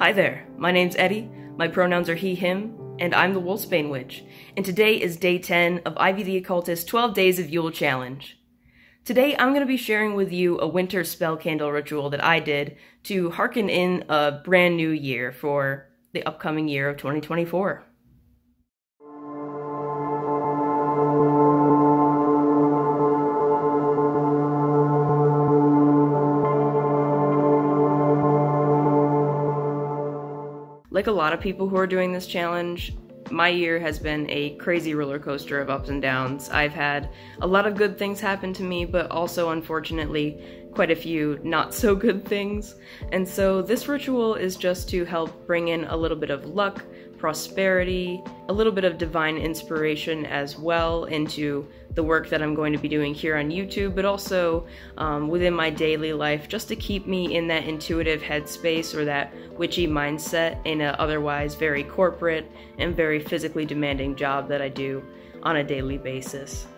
Hi there, my name's Eddie, my pronouns are he, him, and I'm the Wolfsbane Witch, and today is day 10 of Ivy the Occultist 12 Days of Yule Challenge. Today I'm going to be sharing with you a winter spell candle ritual that I did to hearken in a brand new year for the upcoming year of 2024. Like a lot of people who are doing this challenge, my year has been a crazy roller coaster of ups and downs. I've had a lot of good things happen to me, but also, unfortunately, quite a few not so good things. And so this ritual is just to help bring in a little bit of luck, prosperity, a little bit of divine inspiration as well into the work that I'm going to be doing here on YouTube, but also within my daily life, just to keep me in that intuitive headspace or that witchy mindset in an otherwise very corporate and very physically demanding job that I do on a daily basis.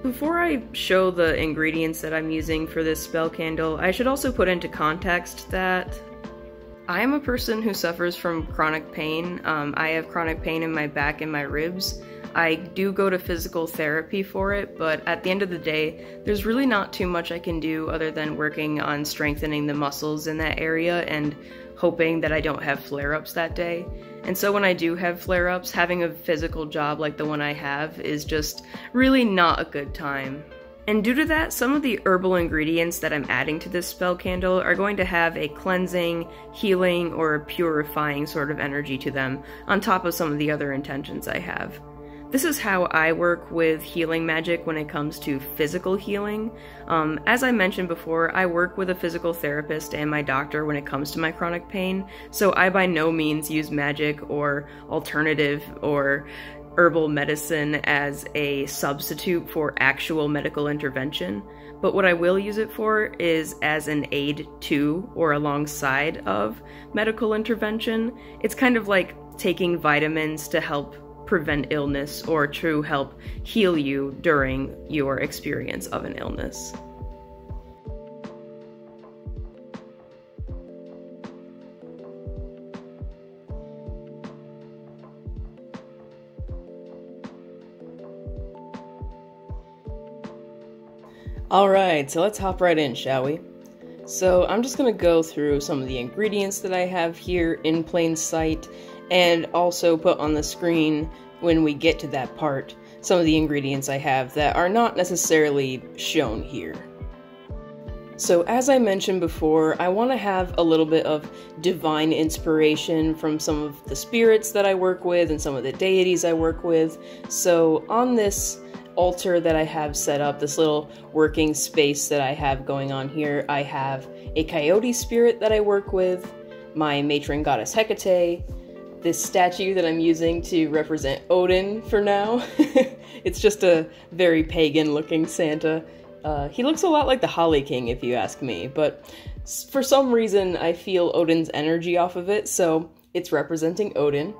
Before I show the ingredients that I'm using for this spell candle, I should also put into context that I am a person who suffers from chronic pain. I have chronic pain in my back and my ribs. I do go to physical therapy for it, but at the end of the day, there's really not too much I can do other than working on strengthening the muscles in that area and hoping that I don't have flare-ups that day. And so when I do have flare-ups, having a physical job like the one I have is just really not a good time. And due to that, some of the herbal ingredients that I'm adding to this spell candle are going to have a cleansing, healing, or purifying sort of energy to them, on top of some of the other intentions I have. This is how I work with healing magic when it comes to physical healing. As I mentioned before, I work with a physical therapist and my doctor when it comes to my chronic pain, so I by no means use magic or alternative or herbal medicine as a substitute for actual medical intervention, but what I will use it for is as an aid to or alongside of medical intervention. It's kind of like taking vitamins to help prevent illness or to help heal you during your experience of an illness. Alright, so let's hop right in, shall we? So I'm just going to go through some of the ingredients that I have here in plain sight, and also put on the screen, when we get to that part, some of the ingredients I have that are not necessarily shown here. So as I mentioned before, I want to have a little bit of divine inspiration from some of the spirits that I work with and some of the deities I work with. So on this altar that I have set up, this little working space that I have going on here, I have a coyote spirit that I work with, my matron goddess Hecate, this statue that I'm using to represent Odin for now. It's just a very pagan looking Santa. He looks a lot like the Holly King if you ask me, but for some reason I feel Odin's energy off of it, so it's representing Odin.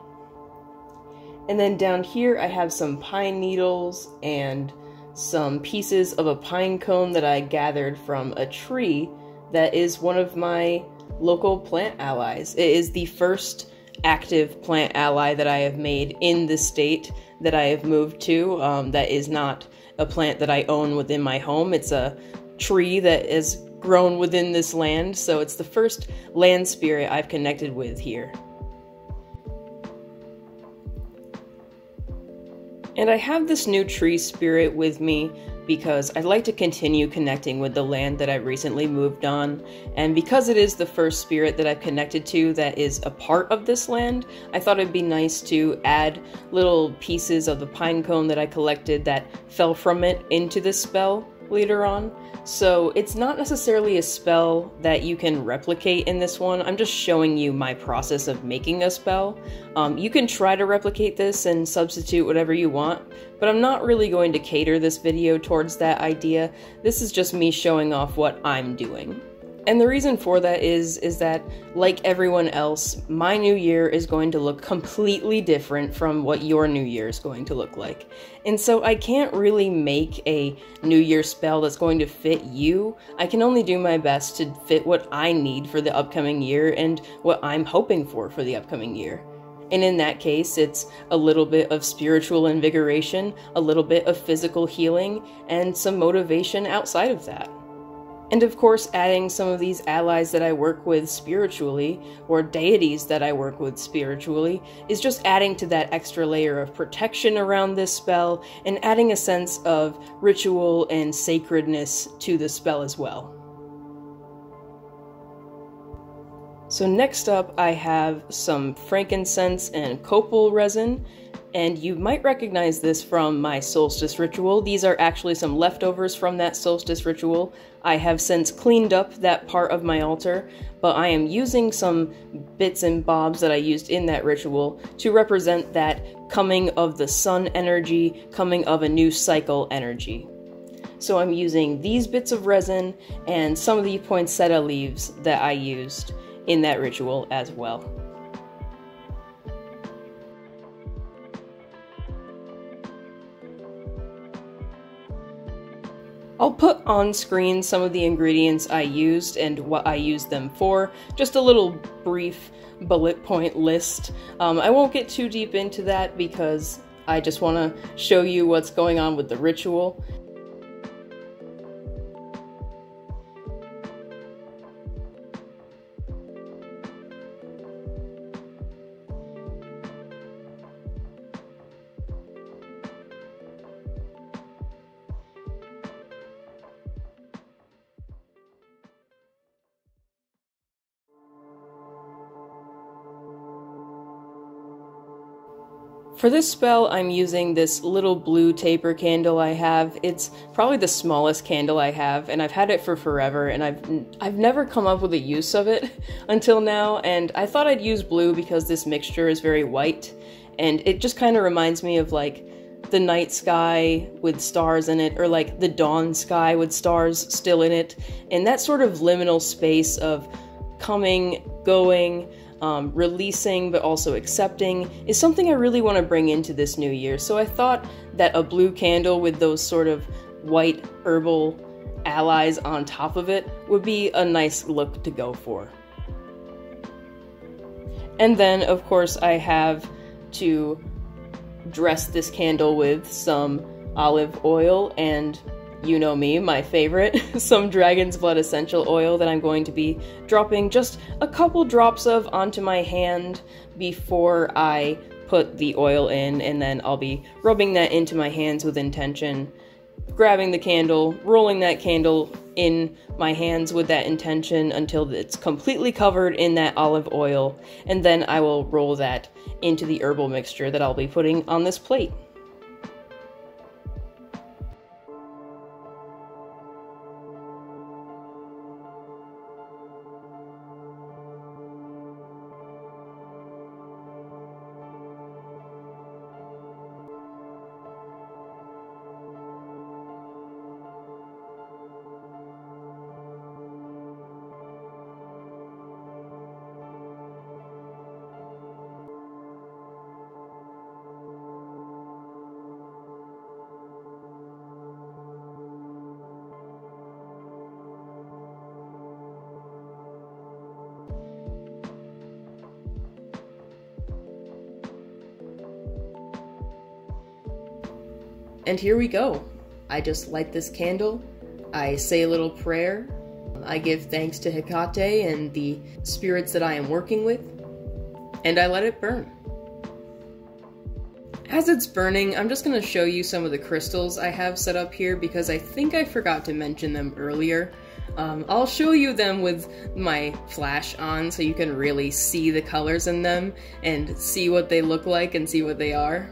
And then down here I have some pine needles and some pieces of a pine cone that I gathered from a tree that is one of my local plant allies. It is the first active plant ally that I have made in the state that I have moved to. That is not a plant that I own within my home. It's a tree that is grown within this land, so it's the first land spirit I've connected with here. And I have this new tree spirit with me because I'd like to continue connecting with the land that I recently moved on, and because it is the first spirit that I've connected to that is a part of this land, I thought it'd be nice to add little pieces of the pine cone that I collected that fell from it into this spell later on. So it's not necessarily a spell that you can replicate in this one. I'm just showing you my process of making a spell. You can try to replicate this and substitute whatever you want, but I'm not really going to cater this video towards that idea. This is just me showing off what I'm doing. And the reason for that is that, like everyone else, my new year is going to look completely different from what your new year is going to look like. And so I can't really make a new year spell that's going to fit you. I can only do my best to fit what I need for the upcoming year and what I'm hoping for the upcoming year. And in that case, it's a little bit of spiritual invigoration, a little bit of physical healing, and some motivation outside of that. And of course, adding some of these allies that I work with spiritually, or deities that I work with spiritually, is just adding to that extra layer of protection around this spell, and adding a sense of ritual and sacredness to the spell as well. So next up, I have some frankincense and copal resin, and you might recognize this from my solstice ritual. These are actually some leftovers from that solstice ritual. I have since cleaned up that part of my altar, but I am using some bits and bobs that I used in that ritual to represent that coming of the sun energy, coming of a new cycle energy. So I'm using these bits of resin and some of the poinsettia leaves that I used in that ritual as well. I'll put on screen some of the ingredients I used and what I used them for, just a little brief bullet point list. I won't get too deep into that because I just want to show you what's going on with the ritual. For this spell, I'm using this little blue taper candle I have. It's probably the smallest candle I have, and I've had it for forever, and I've never come up with a use of it until now, and I thought I'd use blue because this mixture is very white, and it just kind of reminds me of like the night sky with stars in it, or like the dawn sky with stars still in it, and that sort of liminal space of coming, going, releasing but also accepting is something I really want to bring into this new year. So I thought that a blue candle with those sort of white herbal allies on top of it would be a nice look to go for. And then of course I have to dress this candle with some olive oil and, you know me, my favorite, some dragon's blood essential oil that I'm going to be dropping just a couple drops of onto my hand before I put the oil in, and then I'll be rubbing that into my hands with intention, grabbing the candle, rolling that candle in my hands with that intention until it's completely covered in that olive oil, and then I will roll that into the herbal mixture that I'll be putting on this plate. And here we go. I just light this candle, I say a little prayer, I give thanks to Hecate and the spirits that I am working with, and I let it burn. As it's burning, I'm just going to show you some of the crystals I have set up here because I think I forgot to mention them earlier. I'll show you them with my flash on so you can really see the colors in them and see what they look like and see what they are.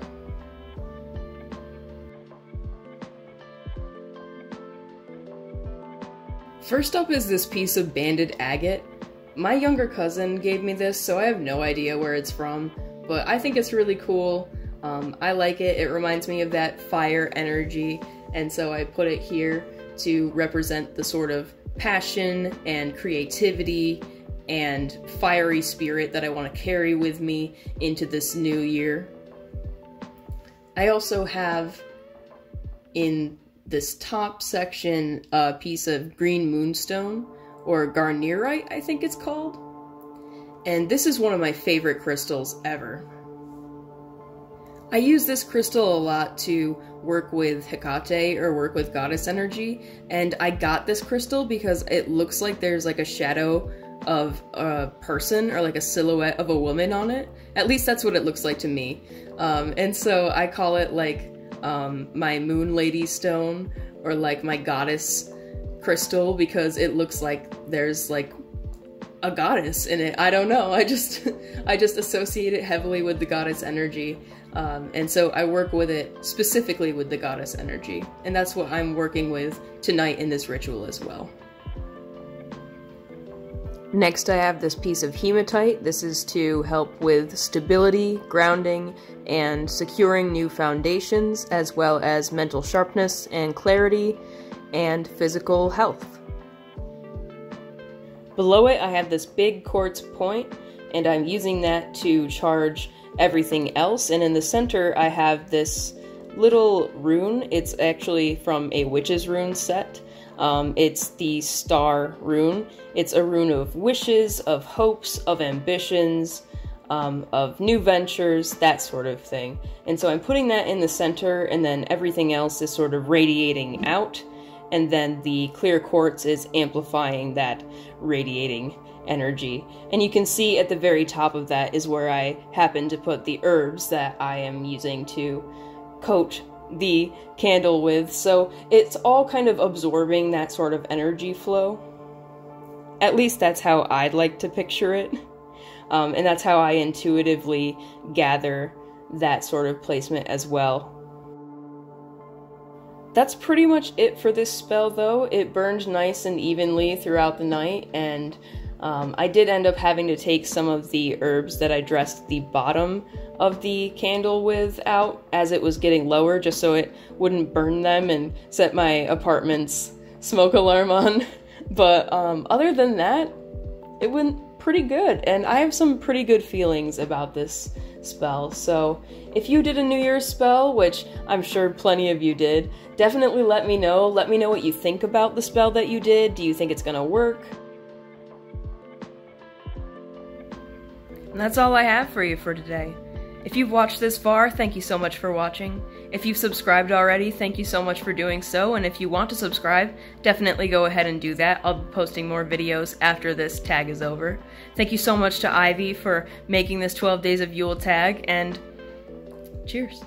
First up is this piece of banded agate. My younger cousin gave me this, so I have no idea where it's from, but I think it's really cool. I like it. It reminds me of that fire energy, and so I put it here to represent the sort of passion and creativity and fiery spirit that I want to carry with me into this new year. I also have in this top section a piece of green moonstone, or garnierite, I think it's called. And this is one of my favorite crystals ever. I use this crystal a lot to work with Hecate, or work with goddess energy, and I got this crystal because it looks like there's like a shadow of a person, or like a silhouette of a woman on it. At least that's what it looks like to me. And so I call it like my moon lady stone, or like my goddess crystal, because it looks like there's like a goddess in it. I don't know, I just associate it heavily with the goddess energy. And so I work with it specifically with the goddess energy, and that's what I'm working with tonight in this ritual as well. Next I have this piece of hematite. This is to help with stability, grounding, and securing new foundations, as well as mental sharpness and clarity, and physical health. Below it I have this big quartz point, and I'm using that to charge everything else, and in the center I have this little rune. It's actually from a witch's rune set. It's the star rune. It's a rune of wishes, of hopes, of ambitions, of new ventures, that sort of thing. And so I'm putting that in the center, and then everything else is sort of radiating out, and then the clear quartz is amplifying that radiating energy. And you can see at the very top of that is where I happen to put the herbs that I am using to coat the candle with, so it's all kind of absorbing that sort of energy flow. At least that's how I'd like to picture it, and that's how I intuitively gather that sort of placement as well. That's pretty much it for this spell though. It burned nice and evenly throughout the night, and I did end up having to take some of the herbs that I dressed the bottom of the candle with out as it was getting lower, just so it wouldn't burn them and set my apartment's smoke alarm on. But other than that, it went pretty good, and I have some pretty good feelings about this spell. So if you did a New Year's spell, which I'm sure plenty of you did, definitely let me know. Let me know what you think about the spell that you did. Do you think it's gonna work? And that's all I have for you for today. If you've watched this far, thank you so much for watching. If you've subscribed already, thank you so much for doing so, and if you want to subscribe, definitely go ahead and do that. I'll be posting more videos after this tag is over. Thank you so much to Ivy for making this 12 Days of Yule tag, and cheers.